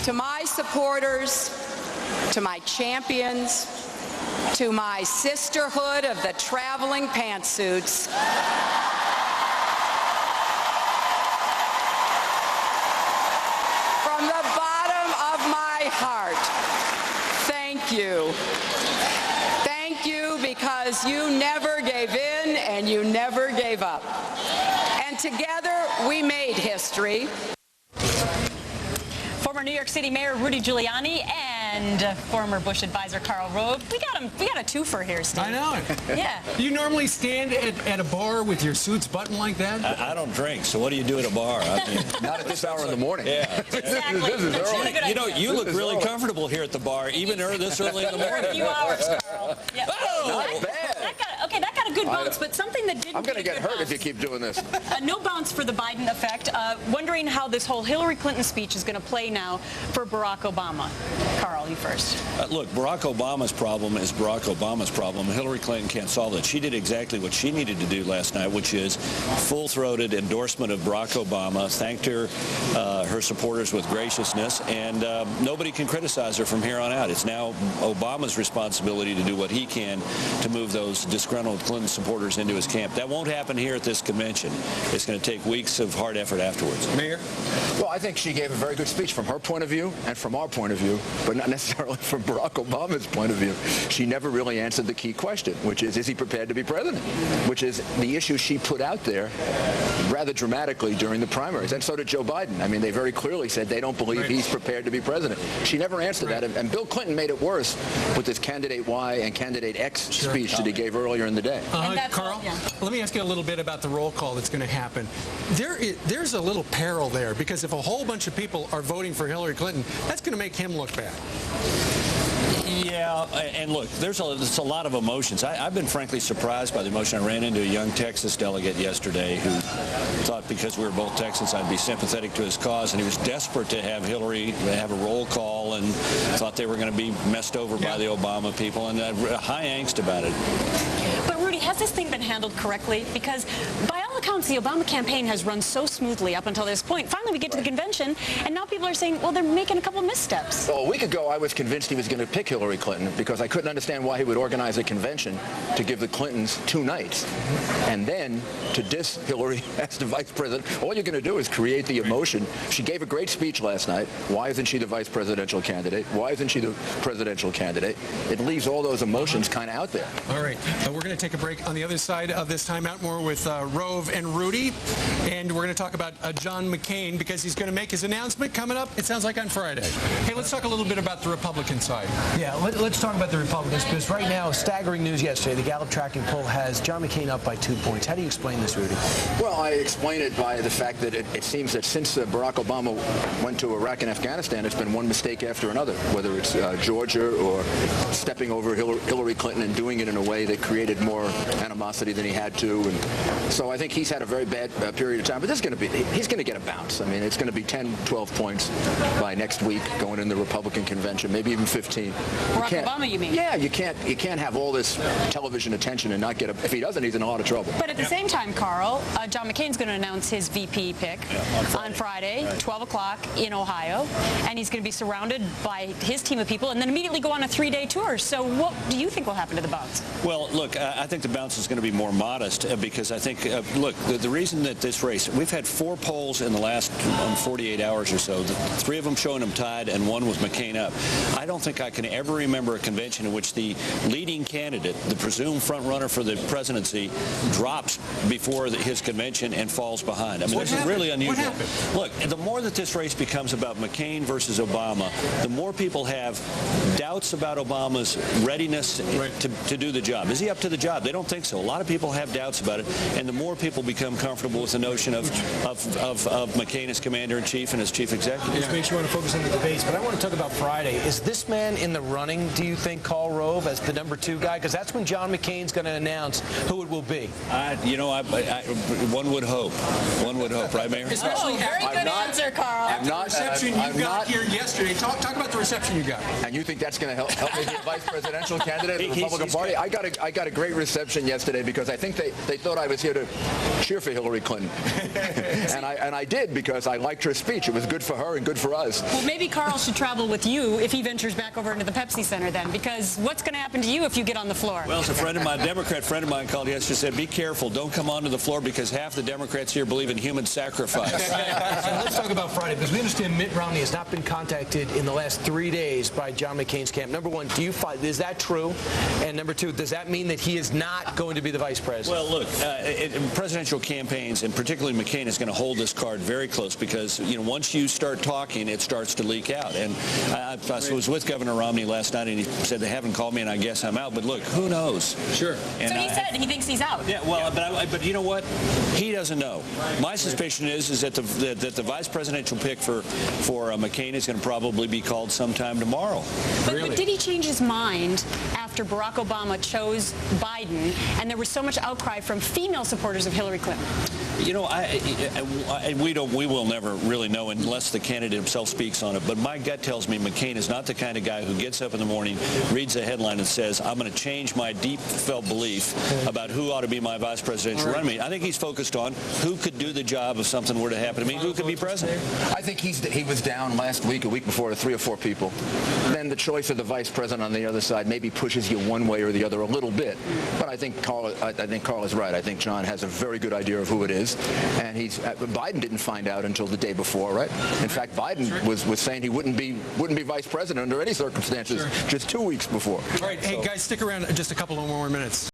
To my supporters, to my champions, to my sisterhood of the traveling pantsuits, from the bottom of my heart, thank you. Thank you because you never gave in and you never gave up. And together we made history. Former New York City Mayor Rudy Giuliani and former Bush advisor Karl Rove. We got a twofer here, Steve. I know. Yeah. Do you normally stand at a bar with your suits buttoned like that? I don't drink, so what do you do at a bar? I mean, not at this hour in the morning. Yeah. Exactly. This is early. You know, you look really comfortable here at the bar, even this early in the morning. A few hours, Carl. Yeah. Oh! Not bad. That got a good bounce, but something that didn't. I'm going to get hurt bounce. if you keep doing this. No bounce for the Biden effect. Wondering how this whole Hillary Clinton speech is going to play now for Barack Obama. Carl, you first. Look, Barack Obama's problem is Barack Obama's problem. Hillary Clinton can't solve it. She did exactly what she needed to do last night, which is full-throated endorsement of Barack Obama, thanked her supporters with graciousness, and nobody can criticize her from here on out. It's now Obama's responsibility to do what he can to move those disgruntled Clinton supporters into his camp. That won't happen here at this convention. It's going to take weeks of hard effort afterwards. Mayor? Well, I think she gave a very good speech from her point of view and from our point of view, but not necessarily from Barack Obama's point of view. She never really answered the key question, which is he prepared to be president? Which is the issue she put out there rather dramatically during the primaries. And so did Joe Biden. I mean, they very clearly said they don't believe he's prepared to be president. She never answered that. And Bill Clinton made it worse with this Candidate Y and Candidate X speech that he gave earlier in the day. Carl, let me ask you a little bit about the roll call that's going to happen. There's a little peril there, because if a whole bunch of people are voting for Hillary Clinton, that's going to make him look bad. Yeah, and look, there's a lot of emotions. I've been frankly surprised by the emotion. I ran into a young Texas delegate yesterday who thought because we were both Texans I'd be sympathetic to his cause, and he was desperate to have Hillary have a roll call and thought they were going to be messed over by the Obama people, and high angst about it. But Rudy, has this thing been handled correctly? Because by all accounts, the Obama campaign has run so smoothly up until this point. Finally, we get to the convention, and now people are saying, well, they're making a couple missteps. Well, a week ago, I was convinced he was going to pick Hillary Clinton because I couldn't understand why he would organize a convention to give the Clintons 2 nights. And then to diss Hillary as the vice president, all you're going to do is create the emotion. She gave a great speech last night. Why isn't she the vice presidential candidate? Why isn't she the presidential candidate? It leaves all those emotions kind of out there. All right. We're going to take a break. On the other side of this timeout, more with Rove and Rudy. And we're going to talk about John McCain, because he's going to make his announcement coming up, it sounds like, on Friday. Hey, let's talk a little bit about the Republican side. Yeah, let's talk about the Republicans, because right now, staggering news yesterday, the Gallup tracking poll has John McCain up by 2 points. How do you explain this, Rudy? Well, I explain it by the fact that it seems that since Barack Obama went to Iraq and Afghanistan, it's been one mistake after another, whether it's Georgia or stepping over Hillary Clinton and doing it in a way that created more animosity than he had to. And so I think he's had a very bad period of time. But he's going to get a bounce. I mean, it's going to be 10, 12 points by next week going in the Republican convention, maybe even 15. Barack Obama, you mean? Yeah, you can't have all this television attention and not get a. If he doesn't, he's in a lot of trouble. But at the same time, Carl, John McCain's going to announce his VP pick on Friday, 12 o'clock in Ohio, and he's going to be surrounded by his team of people, and then immediately go on a 3-day tour. So what do you think will happen to the bounce? Well, look, I think the bounce is going to be more modest because I think, look, the reason that this race, we've had 4 polls in the last 48 hours or so, 3 of them showing them tied and 1 with McCain up. I don't think I can ever remember a convention in which the leading candidate, the presumed front runner for the presidency, drops before his convention and falls behind. I mean, this is really unusual. Look, the more that this race becomes about McCain versus Obama, the more people have doubts about Obama's readiness to do the job. Is he up to the job? They don't think so. A lot of people have doubts about it, and the more people become comfortable with the notion of McCain as commander-in-chief and as chief executive. Which makes you want to focus on the debates, but I want to talk about Friday. Is this man in the running, do you think, Karl Rove, as the number 2 guy? Because that's when John McCain's going to announce who it will be. One would hope. One would hope, right, Mayor? Especially very good answer, Carl. After the reception you got here yesterday. Talk about the reception. reception you got? And you think that's going to help me be a vice presidential candidate of the Republican Party? I got a great reception yesterday because I think they thought I was here to cheer for Hillary Clinton. and I did, because I liked her speech. It was good for her and good for us. Well, maybe Carl should travel with you if he ventures back over into the Pepsi Center then, because what's going to happen to you if you get on the floor? Well, as a friend of mine, Democrat friend of mine called yesterday, said, be careful, don't come onto the floor because half the Democrats here believe in human sacrifice. So let's talk about Friday, because we understand Mitt Romney has not been contacted in the last 3 days by John McCain's camp. Number one, is that true? And number two, does that mean that he is not going to be the vice president? Well, look, presidential campaigns, and particularly McCain, is going to hold this card very close because, once you start talking, it starts to leak out. And I was with Governor Romney last night, and he said they haven't called me, and I guess I'm out. But look, who knows? Sure. And so he said he thinks he's out. Yeah, well, but you know what? He doesn't know. My suspicion is that the vice presidential pick for McCain is going to probably be called sometime tomorrow. But did he change his mind after Barack Obama chose Biden, and there was so much outcry from female supporters of Hillary Clinton? We will never really know unless the candidate himself speaks on it. But my gut tells me McCain is not the kind of guy who gets up in the morning, reads a headline, and says, I'm going to change my deep-felt belief about who ought to be my vice presidential running mate. I think he's focused on who could do the job if something were to happen to me, who could be president. I think he was down last week, a week before, to 3 or 4 people. Then the choice of the vice president on the other side maybe pushes you one way or the other a little bit. But I think Carl is right. I think John has a very good idea of who it is. And Biden didn't find out until the day before, right? In fact, Biden was saying he wouldn't be vice president under any circumstances just 2 weeks before. All right, hey, guys, stick around just a couple of more minutes.